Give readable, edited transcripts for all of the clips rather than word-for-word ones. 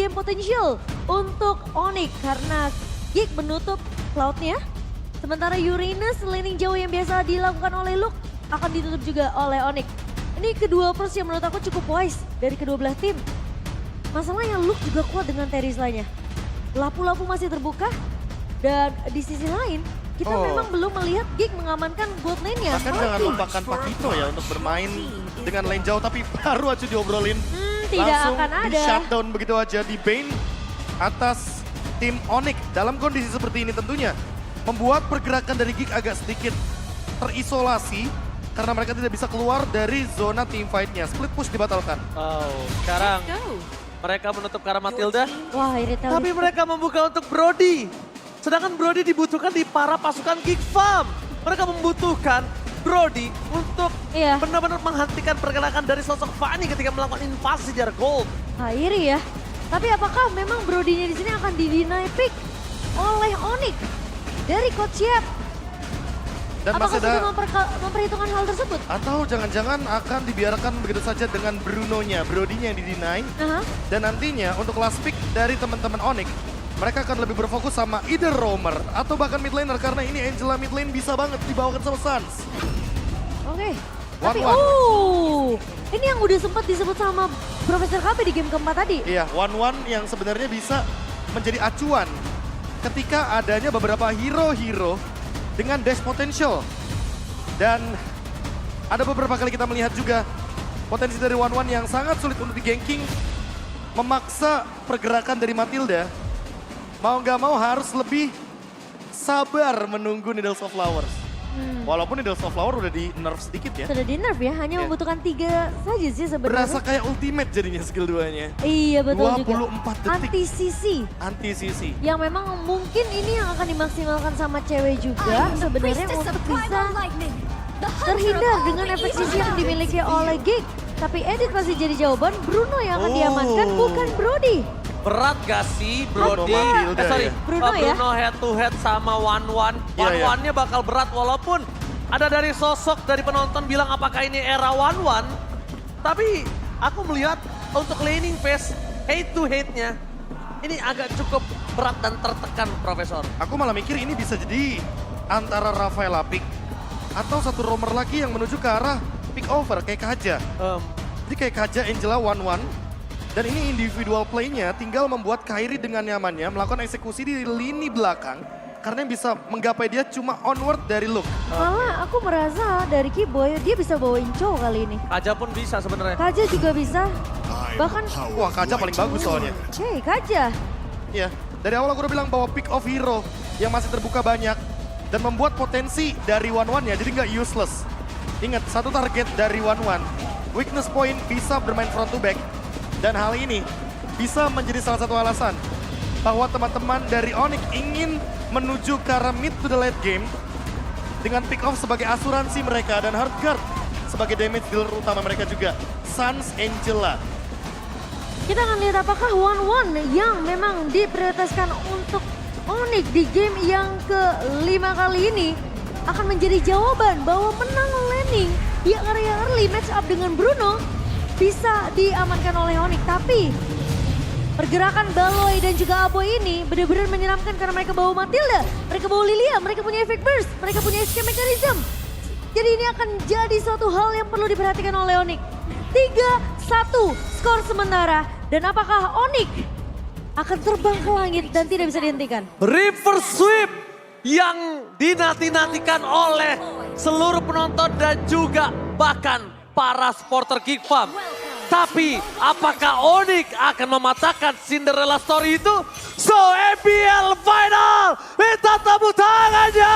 game potential untuk Onyx karena Gig menutup cloud-nya. Sementara Uranus laning jauh yang biasa dilakukan oleh Luke akan ditutup juga oleh Onyx. Ini kedua approach yang menurut aku cukup wise dari kedua belah tim. Masalahnya Luke juga kuat dengan Terizla-nya. Lapu-lapu masih terbuka dan di sisi lain kita memang belum melihat Gig mengamankan bot lane-nya. Bahkan jangan lupakan Pakito ya untuk bermain dengan lane jauh tapi baru aja diobrolin. Tidak Langsung akan ada. di shutdown begitu aja di Bane atas tim Onyx. Dalam kondisi seperti ini tentunya membuat pergerakan dari Gig agak sedikit terisolasi karena mereka tidak bisa keluar dari zona team fight-nya. Split push dibatalkan. Oh, sekarang mereka menutup ke arah Matilda. Wah, ini tahu Tapi mereka membuka untuk Brody. Sedangkan Brody dibutuhkan di para pasukan Geek Farm. Mereka membutuhkan Brody untuk benar-benar menghentikan pergerakan dari sosok Fanny ketika melakukan invasi di area gold. Iri ya. Tapi apakah memang Brody-nya di sini akan di-deny pick oleh Onyx dari Coach Yep? Dan Apakah masih ada sudah memperhitungkan hal tersebut? atau jangan-jangan akan dibiarkan begitu saja dengan Bruno-nya, Brody-nya yang di-deny. Dan nantinya untuk last pick dari teman-teman Onyx, mereka akan lebih berfokus sama either roamer atau bahkan mid laner karena ini Angela mid lane bisa banget dibawakan sama Suns. Oke. Tapi ini yang udah sempat disebut sama Profesor KB di game keempat tadi. Iya, 1-1 yang sebenarnya bisa menjadi acuan ketika adanya beberapa hero-hero dengan dash potential. Dan ada beberapa kali kita melihat juga potensi dari 1-1 yang sangat sulit untuk di-ganking, memaksa pergerakan dari Matilda. Mau nggak mau harus lebih sabar menunggu Needles of Flowers. Walaupun Needles of Flower udah di nerf sedikit ya. Sudah di nerf ya, hanya membutuhkan 3 saja sih sebenarnya. Berasa kayak ultimate jadinya skill 2-nya. Iya betul 24 juga. detik. Anti-CC. Anti-CC. Yang memang mungkin ini yang akan dimaksimalkan sama cewek juga sebenarnya untuk bisa terhindar dengan efek CC yang dimiliki oleh Gig. Tapi Edit masih jadi jawaban, Bruno yang akan diamankan bukan Brody. Berat gak sih Brody? Bruno ya? Bruno head to head sama 1-1. 1-1-nya bakal berat walaupun ada dari sosok dari penonton bilang apakah ini era 1-1. Tapi aku melihat untuk laning phase head to head-nya ini agak cukup berat dan tertekan Profesor. Aku malah mikir ini bisa jadi antara Rafaela pick atau satu roamer lagi yang menuju ke arah pick over kayak Kaja. Jadi kayak Kaja Angela 1-1. Dan ini individual play-nya tinggal membuat Kairi dengan nyamannya melakukan eksekusi di lini belakang. Karena yang bisa menggapai dia cuma onward dari Luke. Malah aku merasa dari Kiboy dia bisa bawain Chow kali ini. Kaja pun bisa sebenarnya. Kaja juga bisa. Bahkan, Wah Kaja paling bagus soalnya. Kaja. Iya, dari awal aku udah bilang bahwa pick of hero yang masih terbuka banyak. Dan membuat potensi dari 1-1-nya jadi nggak useless. Ingat, satu target dari 1-1. Weakness point bisa bermain front to back. Dan hal ini bisa menjadi salah satu alasan bahwa teman-teman dari Onyx ingin menuju ke arah mid to the late game dengan pick off sebagai asuransi mereka dan Heartguard sebagai damage dealer utama mereka juga. Suns Angela. Kita akan lihat apakah 1-1 yang memang diprioritaskan untuk Onyx di game yang ke-5 kali ini akan menjadi jawaban bahwa menang laning di area early match up dengan Bruno bisa diamankan oleh Onyx. Tapi pergerakan Baloy dan juga Aboy ini benar-benar menyeramkan karena mereka bawa Matilda, mereka bawa Lilia, mereka punya efek burst, mereka punya escape mechanism. Jadi ini akan jadi suatu hal yang perlu diperhatikan oleh Onyx. 3-1 skor sementara. Dan apakah Onyx akan terbang ke langit dan tidak bisa dihentikan? River Sweep yang dinanti-nantikan oleh seluruh penonton dan juga bahkan para supporter Geek Farm. Tapi apakah Onyx akan mematahkan Cinderella story itu? So EPL Final, minta tepuk tangannya!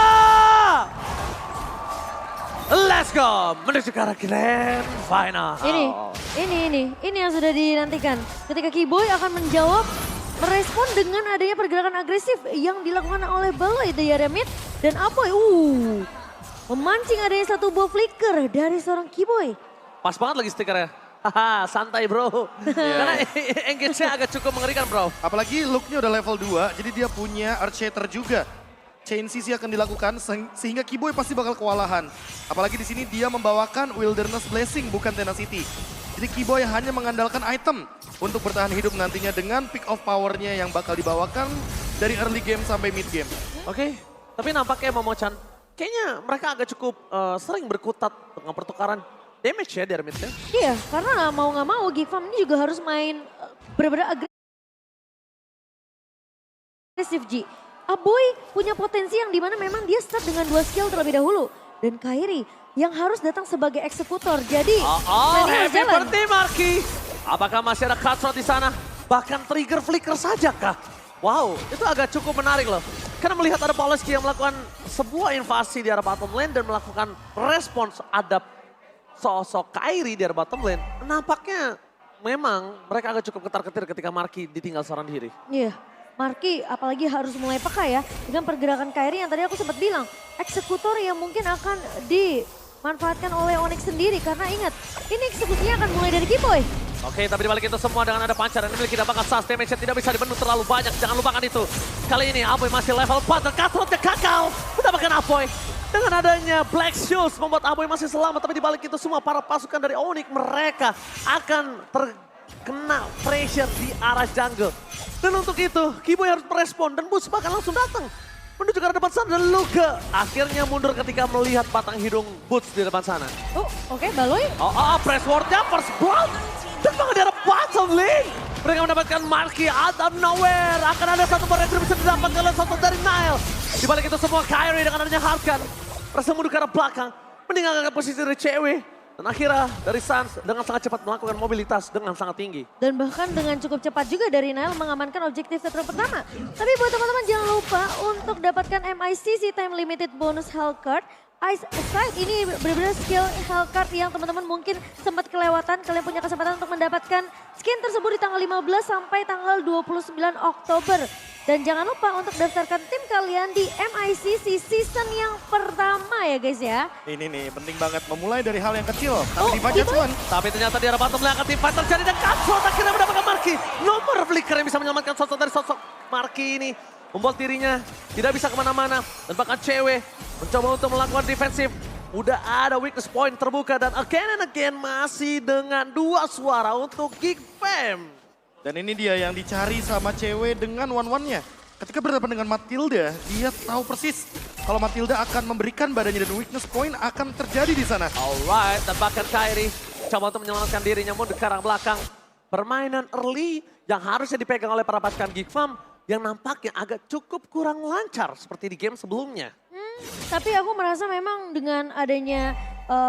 Let's go menuju ke arah Grand Final. Ini yang sudah dinantikan. Ketika Kiboy akan menjawab, merespon dengan adanya pergerakan agresif yang dilakukan oleh Baloy di area mid. Dan Aboy, memancing adanya satu buah flicker dari seorang Kiboy. Pas banget lagi stikernya. Haha, santai bro. Karena engage-nya agak cukup mengerikan bro. Apalagi look-nya udah level 2, jadi dia punya Earthshatter juga. Chain CC akan dilakukan sehingga Kiboy pasti bakal kewalahan. Apalagi di sini dia membawakan Wilderness Blessing bukan Tenacity. Jadi Keyboy hanya mengandalkan item untuk bertahan hidup nantinya dengan pick of powernya yang bakal dibawakan dari early game sampai mid game. Oke, tapi nampaknya Momo-chan, kayaknya mereka agak cukup sering berkutat dengan pertukaran damage ya dari mid-nya. Iya, karena mau nggak mau Geek Farm ini juga harus main benar-benar agresif Ji. Aboy punya potensi yang dimana memang dia start dengan 2 skill terlebih dahulu. Dan Kairi yang harus datang sebagai eksekutor. Jadi planning harus Happy jalan. birthday Marky. Apakah masih ada cutthroat di sana? Bahkan trigger flicker saja kah? Wow, itu agak cukup menarik loh. Karena melihat ada Pawlowski yang melakukan sebuah invasi di arah bottom lane dan melakukan respons adap sosok Kairi di arah bottom lane. Nampaknya memang mereka agak cukup ketar-ketir ketika Marky ditinggal seorang diri. Iya, Marky apalagi harus mulai peka ya dengan pergerakan Kairi yang tadi aku sempat bilang. Eksekutor yang mungkin akan dimanfaatkan oleh Onyx sendiri. Karena ingat, ini eksekusinya akan mulai dari Keyboy. Oke, tapi dibalik itu semua dengan ada pancaran ini memiliki dampak asas, damage tidak bisa dibendung terlalu banyak, jangan lupakan itu. Kali ini Aboy masih level 4 dan cutthroatnya gagal mendapatkan Aboy. Dengan adanya Black Shoes membuat Aboy masih selamat, tapi dibalik itu semua para pasukan dari Onyx mereka akan terkena pressure di arah jungle. Dan untuk itu, Keyboy harus merespon dan Boots bahkan langsung datang menuju ke arah depan sana dan Luka akhirnya mundur ketika melihat batang hidung Boots di depan sana. Oh, oke, Baloy. Press wardnya first blood. Dan bahkan di arah bottom lane. Mereka mendapatkan Marky out of nowhere. Akan ada satu yang bisa didapatkan oleh satu dari Nile. Di balik itu semua Kairi dengan adanya Harkan. Berhasil mundur ke arah belakang. Meninggalkan posisi dari cewek. Dan akhirnya dari Sans dengan sangat cepat melakukan mobilitas dengan sangat tinggi. Dan bahkan dengan cukup cepat juga dari Nile mengamankan objektif tetap pertama. Tapi buat teman-teman jangan lupa untuk dapatkan MICC Time Limited Bonus Health Card. Ice Side ini benar-benar skill health card yang teman-teman mungkin sempat kelewatan. Kalian punya kesempatan untuk mendapatkan skin tersebut di tanggal 15 sampai tanggal 29 Oktober. Dan jangan lupa untuk daftarkan tim kalian di MICC season yang pertama ya guys ya. Ini nih penting banget memulai dari hal yang kecil. Oh, Tapi di budget Keyboy. one. Tapi ternyata di arah bottom lane akan timpa terjadi dan cutthroat akhirnya mendapatkan Marky. Nomor flicker yang bisa menyelamatkan sosok dari sosok Marky ini. Membuat dirinya tidak bisa kemana-mana. Dan bahkan cewek mencoba untuk melakukan defensif. Udah ada weakness point terbuka dan again and again masih dengan 2 suara untuk Geek Fam. Dan ini dia yang dicari sama cewek dengan one-one-nya. Ketika berhadapan dengan Matilda, dia tahu persis kalau Matilda akan memberikan badannya dan weakness point akan terjadi di sana. Alright, dan bahkan Kairi coba untuk menyelamatkan dirinya mundur ke arah belakang. Permainan early yang harusnya dipegang oleh para pasukan Geek Fam yang nampaknya agak cukup kurang lancar seperti di game sebelumnya. Tapi aku merasa memang dengan adanya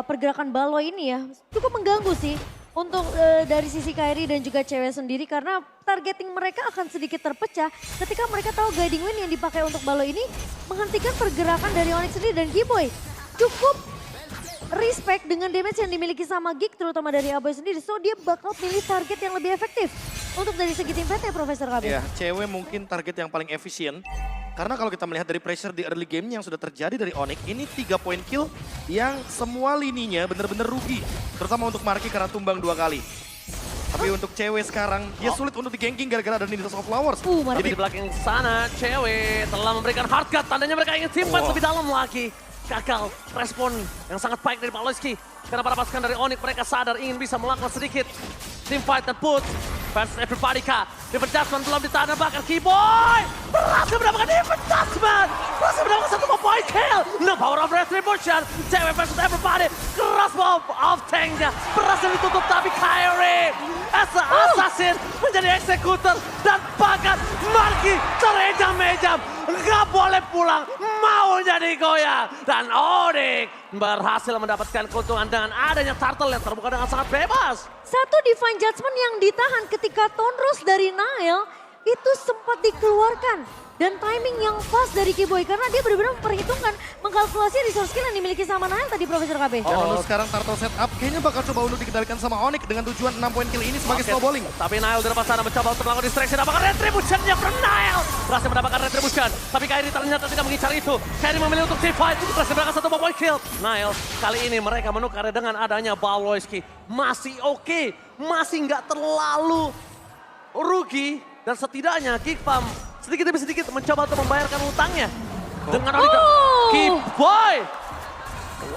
pergerakan Baloy ini ya cukup mengganggu sih. Untuk dari sisi Kairi dan juga cewek sendiri karena targeting mereka akan sedikit terpecah ketika mereka tahu guiding wind yang dipakai untuk Baloy ini menghentikan pergerakan dari Onyx sendiri dan Keyboy. Cukup respect dengan damage yang dimiliki sama Geek terutama dari Aboy sendiri. So dia bakal pilih target yang lebih efektif untuk dari segi tim PT Profesor KB. Ya, cewek mungkin target yang paling efisien. Karena kalau kita melihat dari pressure di early game yang sudah terjadi dari Onyx, ini 3 point kill yang semua lininya benar-benar rugi. Terutama untuk Marky karena tumbang 2 kali. Tapi untuk cewek sekarang, dia sulit untuk di-ganking gara-gara ada Needles of Flowers. Jadi di belakang sana cewek telah memberikan hard cut, tandanya mereka ingin simpan lebih dalam lagi. Gagal respon yang sangat baik dari Pawlowski. Karena para pasukan dari Onyx mereka sadar ingin bisa melakukan sedikit team fight dan push. Versus everybody kah. Different Judgment belum ditahan bahkan Keyboy. Berhasil mendapatkan Different Judgment. Berhasil mendapatkan satu point kill. No power of retribution. Cewek versus everybody. Keras bomb of tanknya. Berhasil ditutup tapi Kairi as a assassin menjadi eksekutor. Dan bahkan Marky terejam-ejam. Nggak boleh pulang. Maunya digoyang. Dan Onyx berhasil mendapatkan keuntungan dengan adanya turtle yang terbuka dengan sangat bebas. Satu Divine Judgment yang ditahan ketika Tonros dari Nile itu sempat dikeluarkan. Dan timing yang pas dari Keyboy karena dia benar-benar memperhitungkan, mengkalkulasi resource skill yang dimiliki sama Nile tadi Profesor KB. Dan untuk sekarang Turtle setup kayaknya bakal coba untuk dikendalikan sama Onyx dengan tujuan 6 point kill ini sebagai snowballing. Tapi Nile di depan sana mencoba untuk melakukan distraction. Apakah retributionnya from Nile? Berhasil mendapatkan retribution. Tapi Kairi ternyata tidak mengincar itu. Kairi memilih untuk team fight. Berhasil mendapatkan satu point kill. Nile kali ini mereka menukar dengan adanya Pawlowski. Masih oke. Masih nggak terlalu rugi. Dan setidaknya Geek Fam sedikit demi sedikit mencoba untuk membayarkan utangnya. Dengan Keyboy.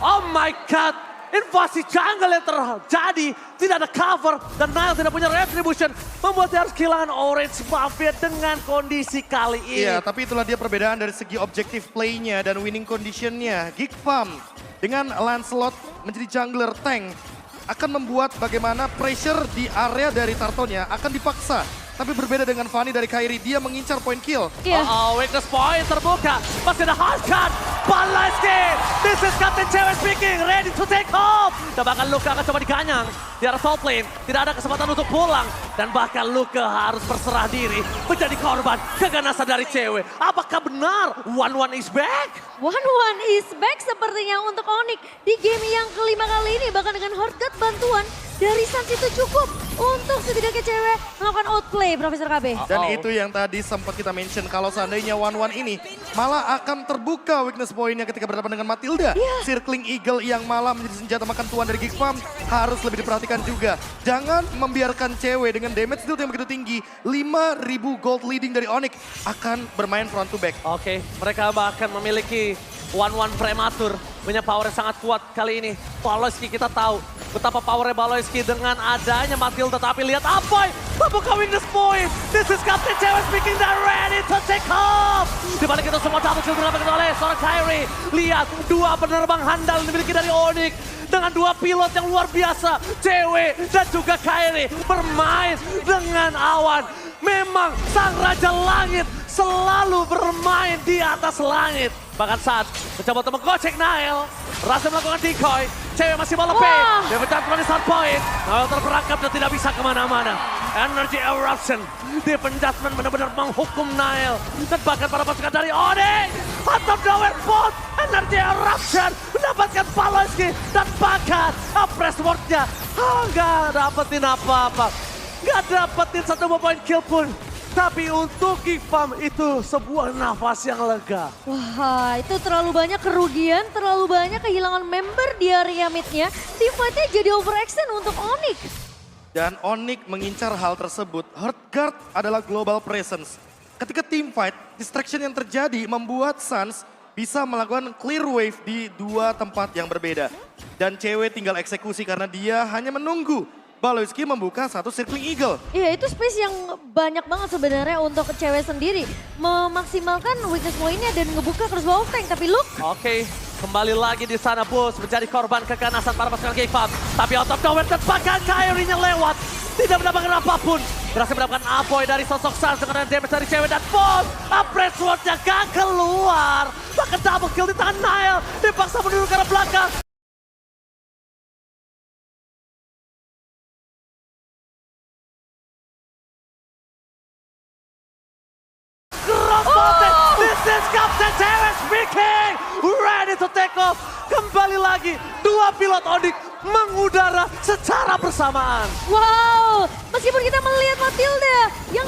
Oh my god. invasi jungle yang terjadi. Tidak ada cover dan Nile tidak punya retribution. Membuat dia harus kehilangan Orange Mafia dengan kondisi kali ini. Iya, tapi itulah dia perbedaan dari segi objektif play-nya dan winning condition-nya. Geek Farm dengan Lancelot menjadi jungler tank akan membuat bagaimana pressure di area dari Tartonnya akan dipaksa. Tapi berbeda dengan Fanny dari Kairi, dia mengincar point kill. Iya. Weakness point terbuka. Masih ada Hardcut. Balaski. This is Captain Cewek speaking. Ready to take off. Dan bahkan Luka akan coba diganyang. Di arah top lane. Tidak ada kesempatan untuk pulang. Dan bahkan Luka harus berserah diri. Menjadi korban keganasan dari Cewek. Apakah benar 1-1 is back? 1-1 is back sepertinya untuk Onyx di game yang kelima kali ini. Bahkan dengan Hardcut bantuan dari Sans itu cukup untuk setidaknya Cewek melakukan outplay, Profesor KB. Dan itu yang tadi sempat kita mention, kalau seandainya 1-1 ini malah akan terbuka weakness point-nya ketika berhadapan dengan Matilda. Circling Eagle yang malah menjadi senjata makan tuan dari Geek Farm harus lebih diperhatikan juga. Jangan membiarkan Cewek dengan damage deal yang begitu tinggi. 5.000 gold leading dari Onyx akan bermain front to back. Oke, mereka bahkan memiliki 1-1 prematur. Punya power yang sangat kuat kali ini. Baloyski kita tahu betapa powernya Baloyski dengan adanya Matilda. Tapi lihat Apoy membuka weakness point. This is Captain Cewek speaking, they're ready to take off. Di balik itu semua double kill didapatkan oleh seorang Kairi. Lihat dua penerbang handal yang dimiliki dari Onyx. Dengan dua pilot yang luar biasa. Cewek dan juga Kairi bermain dengan awan. Memang sang Raja Langit selalu bermain di atas langit. Bahkan saat mencoba untuk menggocek Nile, berhasil melakukan decoy. Cewek masih mau lebih. Dia mencapai di start point. Nile terperangkap dan tidak bisa kemana-mana. Energy Eruption. Deep Adjustment benar-benar menghukum Nile. Dan bahkan para pasukan dari Onyx. Atau nowhere bot. Energy Eruption. Mendapatkan Baloyski. Dan bahkan press word-nya. Nggak dapetin apa-apa. Nggak dapetin satu point kill pun. Tapi untuk Geek Farm itu sebuah nafas yang lega. Wah, itu terlalu banyak kerugian, terlalu banyak kehilangan member di area mid-nya. Teamfight-nya jadi overextend untuk Onyx. Dan Onyx mengincar hal tersebut. Heartguard adalah global presence. Ketika teamfight, distraction yang terjadi membuat Sans bisa melakukan clear wave di dua tempat yang berbeda. Dan Cewek tinggal eksekusi karena dia hanya menunggu Baloyski membuka satu circling eagle. Iya, itu space yang banyak banget sebenarnya untuk Cewek sendiri. Memaksimalkan weakness point-nya dan ngebuka cross bawah tank. Tapi look, Oke, kembali lagi di sana Bus menjadi korban keganasan para pasukan Geek Farm. Tapi out of nowhere terbakar Kairi-nya lewat. Tidak mendapatkan apapun. Berhasil mendapatkan Apoy dari sosok Sans dengan damage dari Cewek dan Bus. Press word-nya gak keluar. Bahkan double kill di tangan Nile. Dipaksa mundur ke arah belakang. This is Captain Cewek speaking, ready to take off. Kembali lagi, dua pilot Onyx mengudara secara bersamaan. wow. Meskipun kita melihat Matilda yang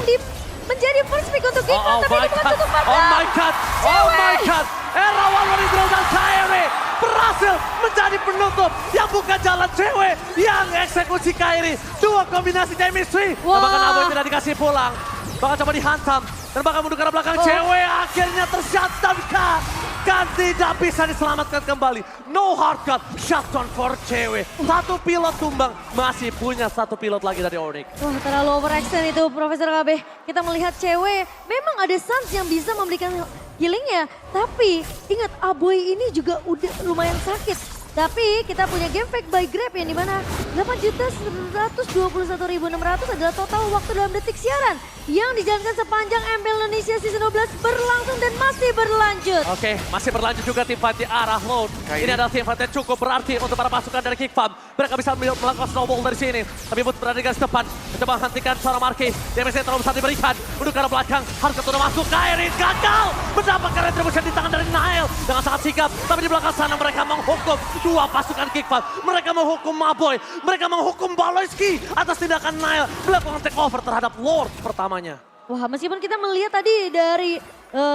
menjadi first pick untuk Geek Farm. Tapi itu bukan tutup mata. Oh my god, oh my god. Era Walwali dan Kairi berhasil menjadi penutup yang buka jalan Cewek yang eksekusi Kairi. Dua kombinasi chemistry. Wow. Bahkan Aboy tidak dikasih pulang. Bahkan coba dihantam. Dan bahkan mundur ke arah belakang Cewek akhirnya tershutdown-kan. Kan tidak bisa diselamatkan kembali. No hardcut, shutdown for Cewek. Satu pilot tumbang, masih punya satu pilot lagi dari Onyx. Wah, terlalu overextend itu Profesor KB. Kita melihat Cewek, memang ada Sans yang bisa memberikan healingnya. Tapi ingat Aboy ini juga udah lumayan sakit. Tapi kita punya game fake by Grab yang dimana 8.121.600 adalah total waktu dalam detik siaran yang dijalankan sepanjang MPL Indonesia Season 12 berlangsung dan masih berlanjut. Oke, masih berlanjut juga tim fight di arah Lone. Ini adalah tim fight yang cukup berarti untuk para pasukan dari Geek Farm. Mereka bisa melakukan snowball dari sini. Tapi Boots berada di garis depan. Mencoba menghentikan seorang Marquis. Damage yang terlalu besar diberikan. Untuk ke arah belakang. Harkat sudah masuk. Kairi gagal. Mendapatkan retribution di tangan dari Nile. Dengan sangat sigap. Tapi di belakang sana mereka menghukum dua pasukan Geek Farm. Mereka menghukum Maboy. Mereka menghukum Baloyski atas tindakan Nile. Melakukan takeover terhadap Lord pertamanya. Wah, meskipun kita melihat tadi dari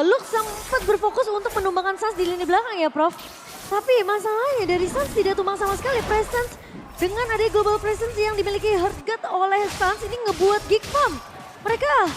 Luke sempat berfokus untuk menumbangkan Sans di lini belakang ya Prof. Tapi masalahnya dari Sans tidak tumbang sama sekali. Presence dengan ada global presence yang dimiliki Heartguard oleh Sans ini ngebuat Geek Farm. Mereka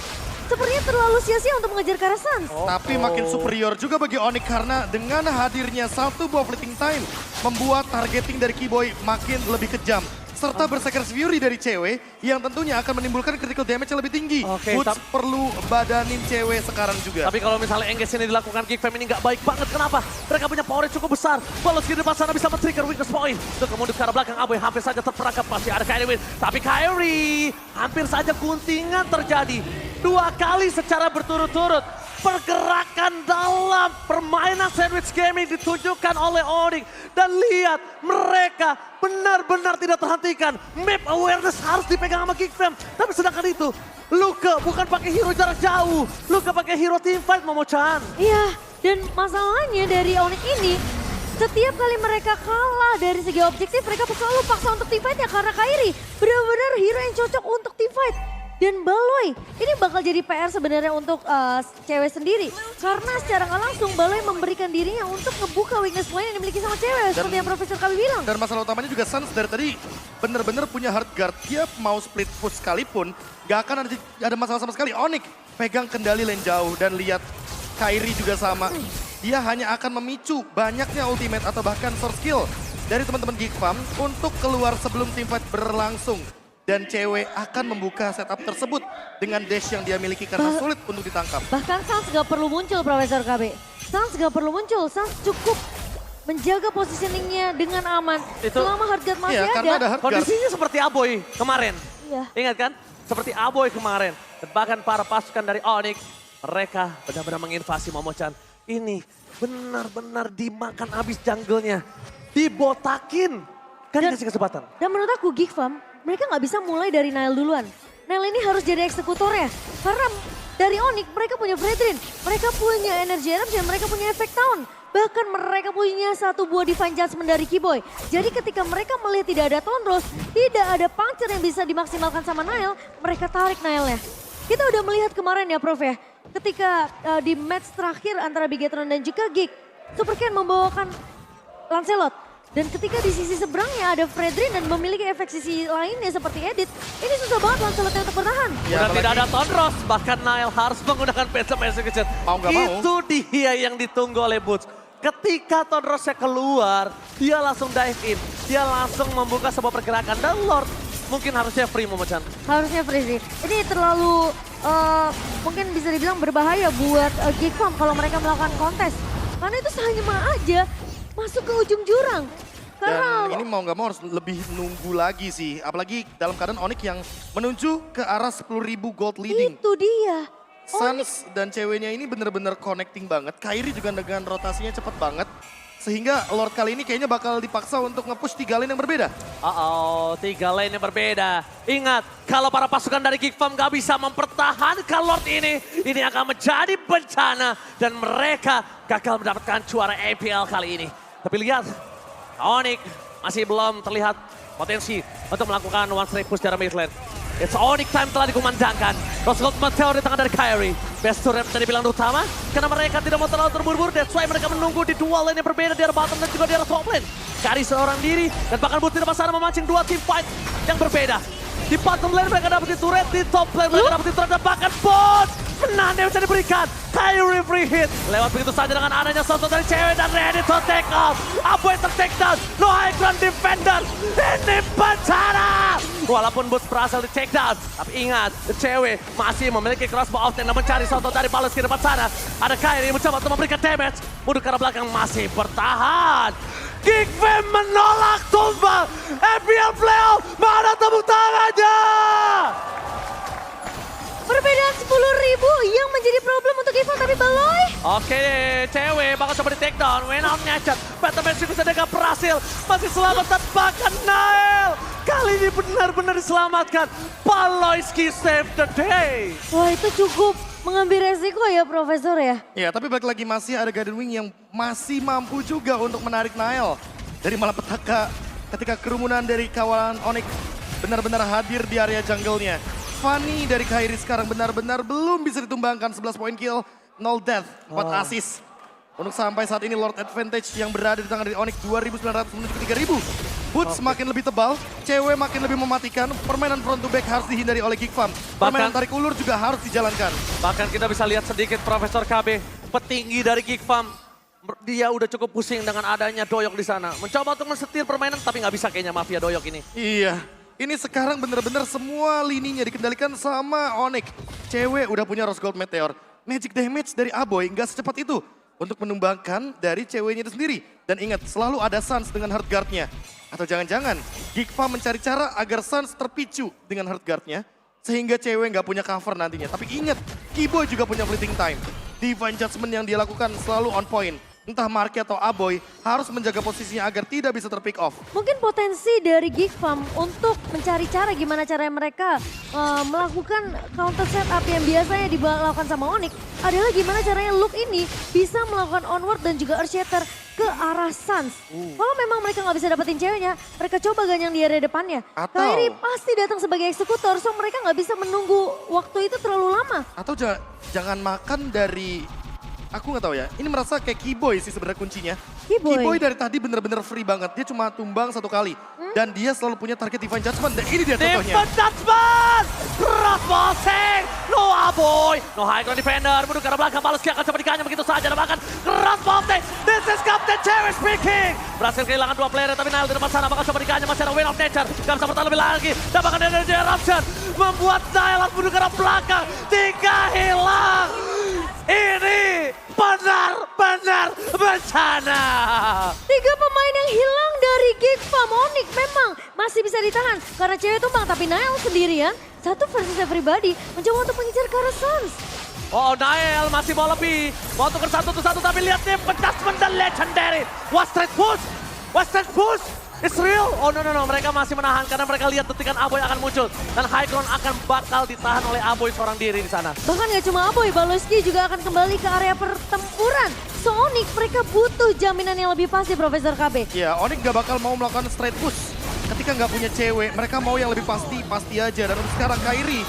sepertinya terlalu sia-sia untuk mengejar ke arah Sans. Tapi makin superior juga bagi Onyx karena dengan hadirnya satu buah fleeting time membuat targeting dari Keyboy makin lebih kejam. Serta berseker's fury dari cewek yang tentunya akan menimbulkan critical damage yang lebih tinggi. Oke, Woods perlu badanin cewek sekarang juga. Tapi kalau misalnya engage ini dilakukan Geek Fam ini nggak baik banget. Kenapa? Mereka punya power yang cukup besar. Balas di depan sana bisa men-trigger weakness point. Untuk kemudian ke arah belakang Aboy hampir saja terperangkap. Masih ada Kyrie Win. Tapi Kyrie hampir saja guntingan terjadi. 2 kali secara berturut-turut. Pergerakan dalam permainan sandwich gaming ditunjukkan oleh Onyx. Dan lihat mereka benar-benar tidak terhentikan. Map awareness harus dipegang sama Geek Fam. Tapi sedangkan itu Luka bukan pakai hero jarak jauh. Luka pakai hero teamfight Momo-chan. Iya, dan masalahnya dari Onyx ini, setiap kali mereka kalah dari segi objektif, mereka selalu paksa untuk teamfight ya karena Kyrie benar-benar hero yang cocok untuk teamfight. Dan Baloy, ini bakal jadi PR sebenarnya untuk cewek sendiri. Karena secara nggak langsung Baloy memberikan dirinya untuk ngebuka weakness point yang dimiliki sama cewek. Seperti yang Profesor Kabi bilang. Dan masalah utamanya juga Sans dari tadi benar-benar punya hard guard. Dia mau split push sekalipun gak akan ada masalah sama sekali. Onyx pegang kendali lane jauh dan lihat Kyrie juga sama. Dia hanya akan memicu banyaknya ultimate atau bahkan source skill dari teman-teman Geek Fam untuk keluar sebelum teamfight berlangsung. Dan cewek akan membuka setup tersebut dengan dash yang dia miliki karena sulit untuk ditangkap. Bahkan Sans gak perlu muncul Profesor KB. Sans gak perlu muncul, Sans cukup menjaga positioningnya dengan aman. Selama hard guard masih Iya, karena ada hard guard. Kondisinya seperti Aboy kemarin. Iya. Ingat kan? Seperti Aboy kemarin. Dan bahkan para pasukan dari Onyx, mereka benar-benar menginvasi Momo-chan. Ini benar-benar dimakan habis jungle-nya. Dibotakin. Kan dikasih kesempatan. Dan menurut aku Geek Fam, mereka nggak bisa mulai dari Nile duluan. Nile ini harus jadi eksekutornya. Karena dari Onyx mereka punya Fredrin, mereka punya Energy Eruption, dan mereka punya Effect Town. Bahkan mereka punya satu buah Divine Judgment dari Keyboy. Jadi ketika mereka melihat tidak ada Tonros, tidak ada puncture yang bisa dimaksimalkan sama Nile, mereka tarik Nile-nya. Kita udah melihat kemarin ya Prof ya, ketika di match terakhir antara Bigetron dan juga Geek, Supercan membawakan Lancelot. Dan ketika di sisi seberangnya ada Fredrin dan memiliki efek sisi lainnya seperti Edit, ini susah banget Lancelotnya untuk bertahan. Ya, Dan tidak ada Tonros, bahkan Nile harus menggunakan Phantom Execution. Mau nggak mau. Itu dia yang ditunggu oleh Boots. Ketika Tonrosnya keluar, dia langsung dive in. Dia langsung membuka sebuah pergerakan dan Lord mungkin harusnya free Momo-chan. Harusnya free sih. Ini terlalu mungkin bisa dibilang berbahaya buat Geek Fam kalau mereka melakukan kontes. Karena itu sama aja masuk ke ujung jurang. Karena Dan ini mau nggak mau harus lebih nunggu lagi sih. Apalagi dalam keadaan Onyx yang menuju ke arah 10.000 gold leading. itu dia. Sans dan ceweknya ini bener-bener connecting banget. Kyrie juga dengan rotasinya cepet banget. Sehingga Lord kali ini kayaknya bakal dipaksa untuk nge-push 3 lane yang berbeda. 3 lane yang berbeda. Ingat, kalau para pasukan dari Geek Fam gak bisa mempertahankan Lord ini akan menjadi bencana. Dan mereka gagal mendapatkan juara APL kali ini. Tapi lihat, Onyx masih belum terlihat potensi untuk melakukan one straight push dari mid lane. It's Onyx time telah dikumandangkan. Rosgold Meteor di tangan dari Kyrie. Best turret tadi bilang utama. Karena mereka tidak mau terlalu terburu-buru. That's why mereka menunggu di dua lane yang berbeda. Di arah bottom dan juga di arah top lane. Kyrie seorang diri. Dan bahkan Boots di depan sana memancing dua team fight yang berbeda. Di bottom lane mereka dapetin turret. Di top lane mereka dapetin turret. Dan bahkan Boots menang yang bisa diberikan. Kyrie free hit. Lewat begitu saja dengan adanya sosok dari cewek dan ready to take off. Aboy ter-take down. No high ground defender. Ini bencana. Walaupun Boots berhasil di take down. Tapi ingat, cewek masih memiliki crossbow outlet dan mencari sosok dari balas ke depan sana. Ada Kyrie mencoba untuk memberikan damage. Mundur ke arah belakang masih bertahan. Geek Fam menolak tumbang. FPL Playoff. Mana tepuk tangannya? Perbedaan 10.000 yang menjadi problem untuk Ivan, tapi Baloy. Oke, cewek bakal coba di take down. Win out nyacet. Phantom Execution gak berhasil. Masih selamat bahkan Nile. Kali ini benar-benar diselamatkan. Baloyski save the day. Wah itu cukup mengambil resiko ya Profesor ya. Ya, tapi balik lagi masih ada Garden Wing yang masih mampu juga untuk menarik Nile dari malapetaka ketika kerumunan dari kawalan Onyx benar-benar hadir di area jungle-nya. Fanny dari Kyrie sekarang benar-benar belum bisa ditumbangkan. 11 poin kill, 0 death, 4 assist. Untuk sampai saat ini Lord Advantage yang berada di tangan dari Onyx 2.900 menuju ke 3.000. Boots makin lebih tebal, cewek makin lebih mematikan, permainan front to back harus dihindari oleh Geek Farm. Permainan tarik ulur juga harus dijalankan. Bahkan kita bisa lihat sedikit Profesor KB, petinggi dari Geek Farm. Dia udah cukup pusing dengan adanya Doyok di sana. Mencoba untuk mensetir permainan tapi nggak bisa kayaknya Mafia Doyok ini. Iya, ini sekarang bener-bener semua lininya dikendalikan sama Onyx. Cewek udah punya Rose Gold Meteor. Magic damage dari Aboy nggak secepat itu untuk menumbangkan dari ceweknya itu sendiri. Dan ingat, selalu ada Sans dengan Heart Guard-nya. Atau jangan-jangan Geek Farm mencari cara agar Sans terpicu dengan Heart Guard-nya. Sehingga cewek nggak punya cover nantinya. Tapi ingat, Kiboy juga punya fleeting time. Divine Judgment yang dia lakukan selalu on point. Entah Marky atau Aboy harus menjaga posisinya agar tidak bisa terpick off. Mungkin potensi dari Geek Farm untuk mencari cara gimana caranya mereka melakukan counter setup yang biasanya dilakukan sama Onyx adalah gimana caranya Luke ini bisa melakukan onward dan juga earth shatter ke arah Sans. Kalau memang mereka nggak bisa dapetin ceweknya, mereka coba ganyang di area depannya. Atau- Kairi pasti datang sebagai eksekutor, so mereka nggak bisa menunggu waktu itu terlalu lama. Atau jangan makan dari... Aku nggak tahu ya, ini merasa kayak Kiboy sih sebenarnya kuncinya. Kiboy? Dari tadi bener-bener free banget, dia cuma tumbang satu kali. Dan dia selalu punya target Divine Judgment, dan ini dia contohnya. Defense Judgment! Cross passing! No Aboy! No high ground defender, mundur ke arah belakang, Baloski akan coba dikanya begitu saja. Dan bahkan cross passing! This is Captain Cherry speaking! Berhasil kehilangan dua player, tapi Nile di depan sana bakal coba dikanya. Masih ada Win of Nature, gak bisa bertahan lebih lagi. Dan bahkan Energy Eruption membuat Nile mundur ke arah belakang. 3 hilang! Ini benar-benar bencana! 3 pemain yang hilang dari Geek Farm. Onyx memang masih bisa ditahan karena cewek tumbang, tapi Nail sendirian satu versus everybody mencoba untuk mengejar ke arah Sans. Oh, Nael masih mau lebih. Mau tukar 1-1 tapi lihat nih Judgment dan Legendary. What straight push? What straight push? It's real. Oh no. Mereka masih menahan karena mereka lihat detikan Aboy akan muncul. Dan high ground akan bakal ditahan oleh Aboy seorang diri di sana. Bahkan gak cuma Aboy, Baloski juga akan kembali ke area pertempuran. So Onyx mereka butuh jaminan yang lebih pasti, Profesor KB. Ya, Onyx gak bakal mau melakukan straight push. Ketika nggak punya cewek, mereka mau yang lebih pasti aja. Dan untuk sekarang Kairi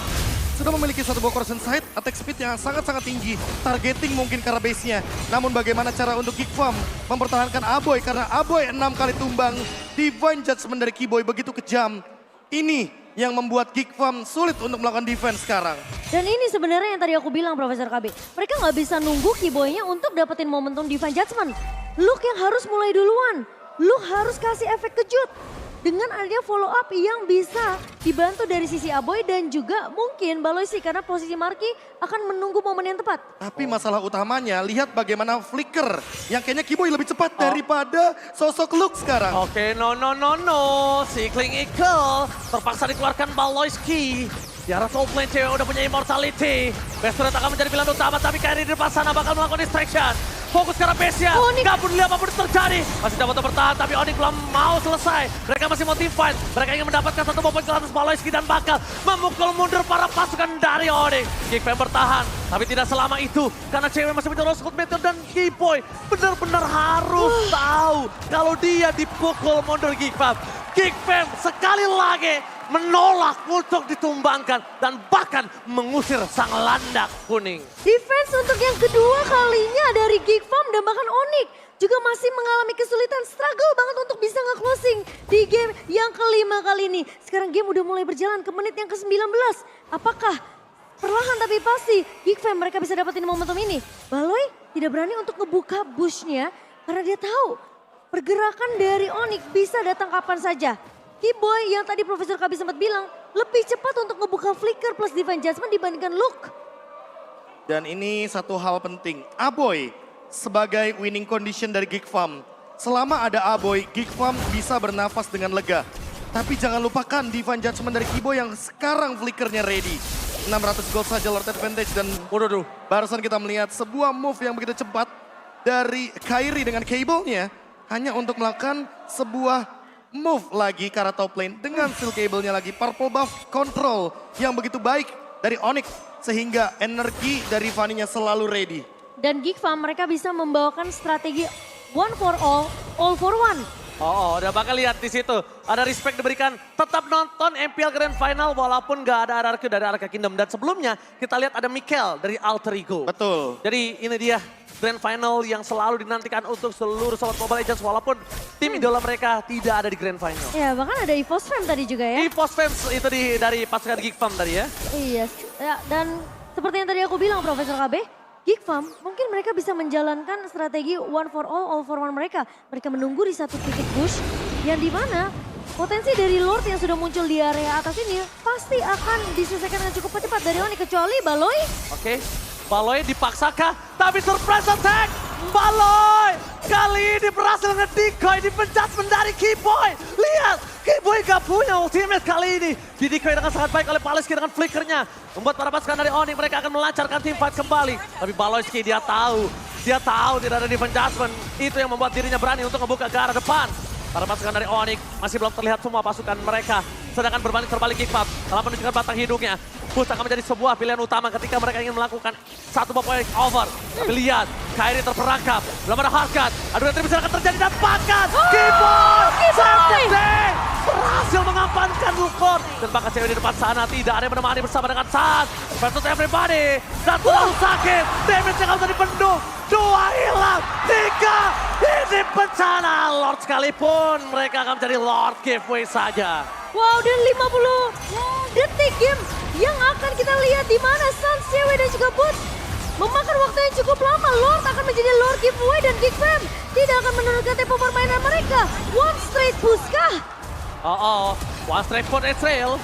sudah memiliki satu buah Corrosion Sight, attack speed yang sangat-sangat tinggi. Targeting mungkin ke arah base-nya. Namun bagaimana cara untuk Geek Farm mempertahankan Aboy, karena Aboy 6 kali tumbang. Divine Judgment dari Kiboy begitu kejam. Ini yang membuat Geek Farm sulit untuk melakukan defense sekarang. Dan ini sebenarnya yang tadi aku bilang, Profesor KB. Mereka nggak bisa nunggu Kiboy-nya untuk dapetin momentum Divine Judgment. Luke yang harus mulai duluan. Luke harus kasih efek kejut. Dengan adanya follow up yang bisa dibantu dari sisi Aboy dan juga mungkin Baloisi karena posisi Marky akan menunggu momen yang tepat. Tapi masalah utamanya, lihat bagaimana flicker yang kayaknya Kiboy lebih cepat daripada sosok Luke sekarang. Oke, no. Cycling Eagle terpaksa dikeluarkan Baloyski. Di arah top lane cewek udah punya immortality. Best Turret akan menjadi pilihan utama tapi Kairi di depan sana bakal melakukan distraction. Fokus ke arah base-nya, Onyx. gak peduli apapun yang terjadi. Masih dapat bertahan tapi Onyx belum mau selesai. Mereka masih mau team fight. Mereka ingin mendapatkan satu momen ke atas Baloyski dan bakal memukul mundur para pasukan dari Onyx. Geek Fam bertahan, tapi tidak selama itu. Karena cewek masih punya Rose Gold Meteor dan Kiboy benar-benar harus tahu kalau dia dipukul mundur Geek Fam. Geek Fam sekali lagi menolak untuk ditumbangkan dan bahkan mengusir sang landak kuning. Defense untuk yang kedua kalinya dari Geek Farm dan bahkan Onyx juga masih mengalami kesulitan, struggle banget untuk bisa nge-closing di game yang kelima kali ini. Sekarang game udah mulai berjalan ke menit yang ke-19. Apakah perlahan tapi pasti Geek Farm mereka bisa dapetin momentum ini? Baloy tidak berani untuk ngebuka bush-nya karena dia tahu pergerakan dari Onyx bisa datang kapan saja. Kiboy yang tadi Profesor Kabi sempat bilang lebih cepat untuk ngebuka flicker plus Divine Judgment dibandingkan Luke. Dan ini satu hal penting, Aboy sebagai winning condition dari Geek Farm. Selama ada Aboy, Geek Farm bisa bernafas dengan lega. Tapi jangan lupakan Divine Judgment dari Kiboy yang sekarang flickernya ready. 600 gold saja Lord Advantage dan barusan kita melihat sebuah move yang begitu cepat dari Kairi dengan cable-nya hanya untuk melakukan sebuah move lagi ke arah top lane dengan steel cable-nya lagi. Purple buff control yang begitu baik dari Onyx sehingga energi dari Fanny-nya selalu ready. Dan Geek Farm mereka bisa membawakan strategi one for all for one. Udah bakal lihat di situ. Ada respect diberikan. Tetap nonton MPL Grand Final walaupun gak ada RRQ dari RRQ Kingdom. Dan sebelumnya kita lihat ada Mikel dari Alter Ego. Betul. Jadi ini dia Grand Final yang selalu dinantikan untuk seluruh sobat Mobile Legends walaupun tim idola mereka tidak ada di Grand Final. Ya bahkan ada EVOS Fam tadi juga ya. EVOS Fans itu dari pasukan Geek Farm tadi ya. Iya, ya, dan seperti yang tadi aku bilang Profesor KB, Geek Farm mungkin mereka bisa menjalankan strategi one for all for one mereka. Mereka menunggu di satu titik push yang dimana potensi dari Lord yang sudah muncul di area atas ini pasti akan diselesaikan dengan cukup cepat dari Onyx kecuali Baloi. Oke, Baloi dipaksakah? Tapi surprise attack! Baloi kali ini berhasil nge-decoy di penjudgment dari Keyboy. Lihat, Keyboy gak punya ultimate kali ini. Di-decoy dengan sangat baik oleh Paleski dengan flickernya. Membuat para pasukan dari Onyx mereka akan melancarkan team fight kembali. Tapi Baloiski dia tahu tidak ada defense judgment. Itu yang membuat dirinya berani untuk membuka ke arah depan. Para pasukan dari Onyx masih belum terlihat semua pasukan mereka. Sedangkan berbanding terbalik Geekfab telah menunjukkan batang hidungnya. Push akan menjadi sebuah pilihan utama ketika mereka ingin melakukan satu point over. Tapi lihat, Kairi terperangkap. Belum ada Harkat. Adu retribusi akan terjadi dan bahkan Keyboy! Save the day! Berhasil mengamankan Lukor. Dan bahkan cewek di depan sana tidak ada yang menemani bersama dengan San. Versus everybody. Dan terlalu sakit. Damage yang harus dipendung. 2 hilang. 3. Ini bencana. Lord sekalipun mereka akan menjadi Lord giveaway saja. Wow, dan 50 detik game yang akan kita lihat di mana Sans, Cewek dan juga Boots memakan waktu yang cukup lama. Lord akan menjadi Lord giveaway dan Geek Fam tidak akan menurunkan tempo permainan mereka. One straight push kah? One straight for Israel.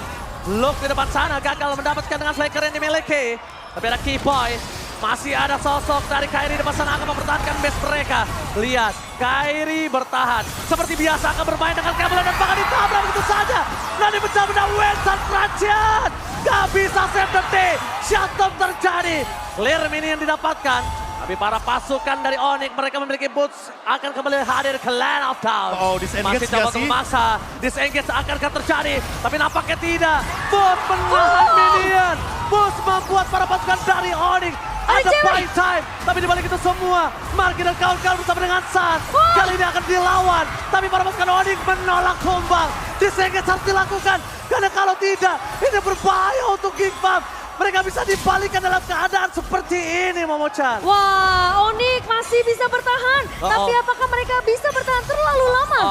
Look di depan sana gagal mendapatkan dengan flicker yang dimiliki. Tapi ada Keyboy. Masih ada sosok dari Kairi di depan sana akan mempertahankan base mereka. Lihat, Kairi bertahan. Seperti biasa akan bermain dengan kabel dan bahkan ditabrak begitu saja. Dan dipecah benda Winston Francian. Gak bisa save the day. Shutdown terjadi. Clear minion didapatkan. Tapi para pasukan dari Onyx mereka memiliki boots akan kembali hadir ke Land of Down. Disengage Masih coba gak sih? memaksa. Disengage akankah terjadi? Tapi nampaknya tidak. Boots menahan minion. Boots membuat para pasukan dari Onyx ada fight time. Tapi dibalik itu semua, Marky dan kawan-kawan bersama dengan San kali ini akan dilawan. Tapi para pasukan Onyx menolak tumbang. Disengage harus dilakukan. Karena kalau tidak, ini berbahaya untuk Geek Farm. Mereka bisa dibalikan dalam keadaan seperti ini, Momo-chan. Wah, Onyx masih bisa bertahan. Tapi apakah mereka bisa bertahan terlalu lama?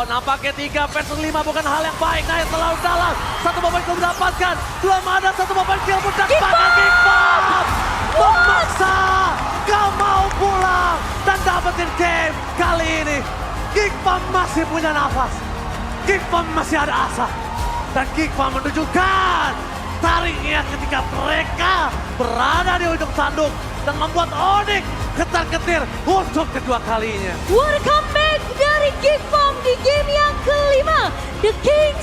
Nampaknya 3 versus 5 bukan hal yang baik. Naik terlalu dalam. Satu momen kill didapatkan. Belum ada satu momen kill pun dan bahkan Geek Farm memaksa. Gak mau pulang dan dapetin game. Kali ini Geek Farm masih punya nafas. Geek Farm masih ada asa. Dan Geek Farm menunjukkan tariknya ketika mereka berada di ujung tanduk dan membuat Onyx ketar-ketir untuk kedua kalinya. What a comeback dari Geek Farm di game yang kelima. The King